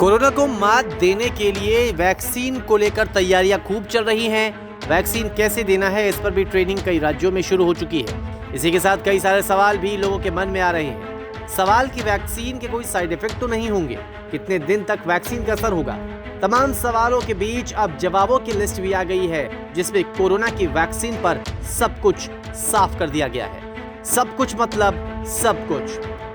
Corona को मात देने के लिए वैक्सीन को लेकर तैयारियां खूब चल रही हैं। वैक्सीन कैसे देना है, इस पर भी ट्रेनिंग कई राज्यों में शुरू हो चुकी है। इसी के साथ कई सारे सवाल भी लोगों के मन में आ रहे हैं। सवाल कि वैक्सीन के कोई साइड इफेक्ट तो नहीं होंगे, कितने दिन तक वैक्सीन का असर होगा। तमाम सवालों के बीच अब जवाबों की लिस्ट भी आ गई है, जिसमें कोरोना की वैक्सीन पर सब कुछ साफ कर दिया गया है। सब कुछ मतलब सब कुछ।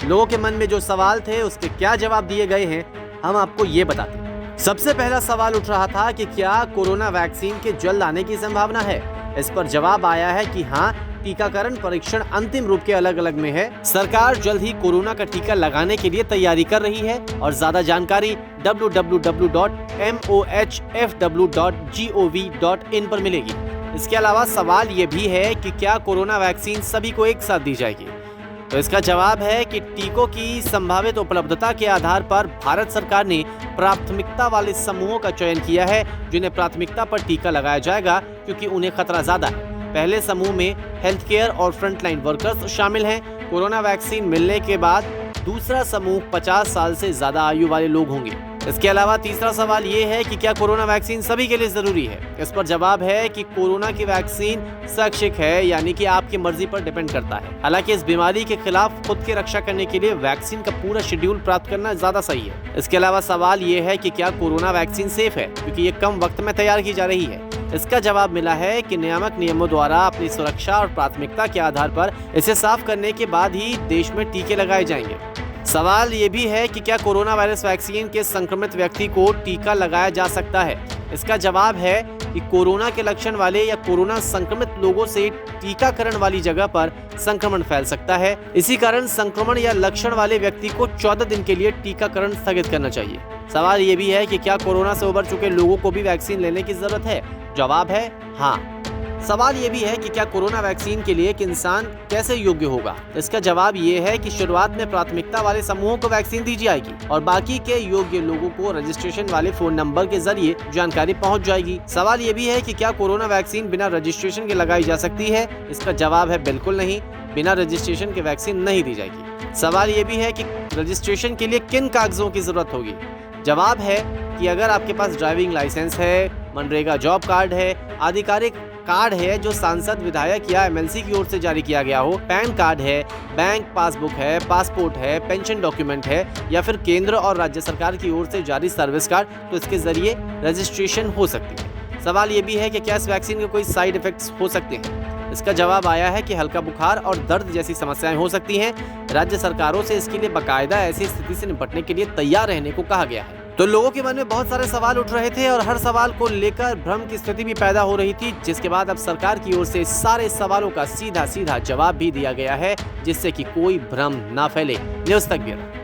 लोगों के मन में जो सवाल थे उसके क्या जवाब दिए गए हैं, हम आपको ये बताते हैं। सबसे पहला सवाल उठ रहा था कि क्या कोरोना वैक्सीन के जल्द आने की संभावना है। इस पर जवाब आया है कि हाँ, टीकाकरण परीक्षण अंतिम रूप के अलग अलग में है। सरकार जल्द ही कोरोना का टीका लगाने के लिए तैयारी कर रही है और ज्यादा जानकारी www.mohfw.gov.in पर मिलेगी। इसके अलावा सवाल ये भी है कि क्या कोरोना वैक्सीन सभी को एक साथ दी जाएगी। तो इसका जवाब है कि टीकों की संभावित उपलब्धता के आधार पर भारत सरकार ने प्राथमिकता वाले समूहों का चयन किया है, जिन्हें प्राथमिकता पर टीका लगाया जाएगा क्योंकि उन्हें खतरा ज्यादा है। पहले समूह में हेल्थ केयर और फ्रंटलाइन वर्कर्स शामिल हैं। कोरोना वैक्सीन मिलने के बाद दूसरा समूह 50 साल से ज्यादा आयु वाले लोग होंगे। इसके अलावा तीसरा सवाल ये है कि क्या कोरोना वैक्सीन सभी के लिए जरूरी है। इस पर जवाब है कि कोरोना की वैक्सीन स्वैच्छिक है, यानी कि आपकी मर्जी पर डिपेंड करता है। हालांकि इस बीमारी के खिलाफ खुद की रक्षा करने के लिए वैक्सीन का पूरा शेड्यूल प्राप्त करना ज्यादा सही है। इसके अलावा सवाल ये है कि क्या कोरोना वैक्सीन सेफ है, क्योंकि ये कम वक्त में तैयार की जा रही है। इसका जवाब मिला है कि नियामक नियमों द्वारा अपनी सुरक्षा और प्राथमिकता के आधार पर इसे साफ करने के बाद ही देश में टीके लगाए जाएंगे। सवाल ये भी है कि क्या कोरोना वायरस वैक्सीन के संक्रमित व्यक्ति को टीका लगाया जा सकता है। इसका जवाब है कि कोरोना के लक्षण वाले या कोरोना संक्रमित लोगों से टीकाकरण वाली जगह पर संक्रमण फैल सकता है। इसी कारण संक्रमण या लक्षण वाले व्यक्ति को 14 दिन के लिए टीकाकरण स्थगित करना चाहिए। सवाल ये भी है कि क्या कोरोना से उबर चुके लोगों को भी वैक्सीन लेने की जरूरत है। जवाब है हाँ। सवाल ये भी है कि क्या कोरोना वैक्सीन के लिए एक इंसान कैसे योग्य होगा। इसका जवाब ये है कि शुरुआत में प्राथमिकता वाले समूहों को वैक्सीन दी जाएगी और बाकी के योग्य लोगों को रजिस्ट्रेशन वाले फोन नंबर के जरिए जानकारी पहुंच जाएगी। सवाल ये भी है कि क्या कोरोना वैक्सीन बिना रजिस्ट्रेशन के लगाई जा सकती है। इसका जवाब है बिल्कुल नहीं, बिना रजिस्ट्रेशन के वैक्सीन नहीं दी जाएगी। सवाल ये भी है कि रजिस्ट्रेशन के लिए किन कागजों की जरूरत होगी। जवाब है कि अगर आपके पास ड्राइविंग लाइसेंस है, मनरेगा जॉब कार्ड है, आधिकारिक कार्ड है जो सांसद, विधायक या एमएलसी की ओर से जारी किया गया हो, पैन कार्ड है, बैंक पासबुक है, पासपोर्ट है, पेंशन डॉक्यूमेंट है या फिर केंद्र और राज्य सरकार की ओर से जारी सर्विस कार्ड, तो इसके जरिए रजिस्ट्रेशन हो सकती है। सवाल ये भी है कि क्या इस वैक्सीन के कोई साइड इफेक्ट्स हो सकते हैं। इसका जवाब आया है कि हल्का बुखार और दर्द जैसी समस्याएं हो सकती हैं। राज्य सरकारों से इसके लिए बाकायदा ऐसी स्थिति से निपटने के लिए तैयार रहने को कहा गया है। तो लोगों के मन में बहुत सारे सवाल उठ रहे थे और हर सवाल को लेकर भ्रम की स्थिति भी पैदा हो रही थी, जिसके बाद अब सरकार की ओर से सारे सवालों का सीधा सीधा जवाब भी दिया गया है, जिससे कि कोई भ्रम ना फैले। न्यूज़ तक ब्यूरो।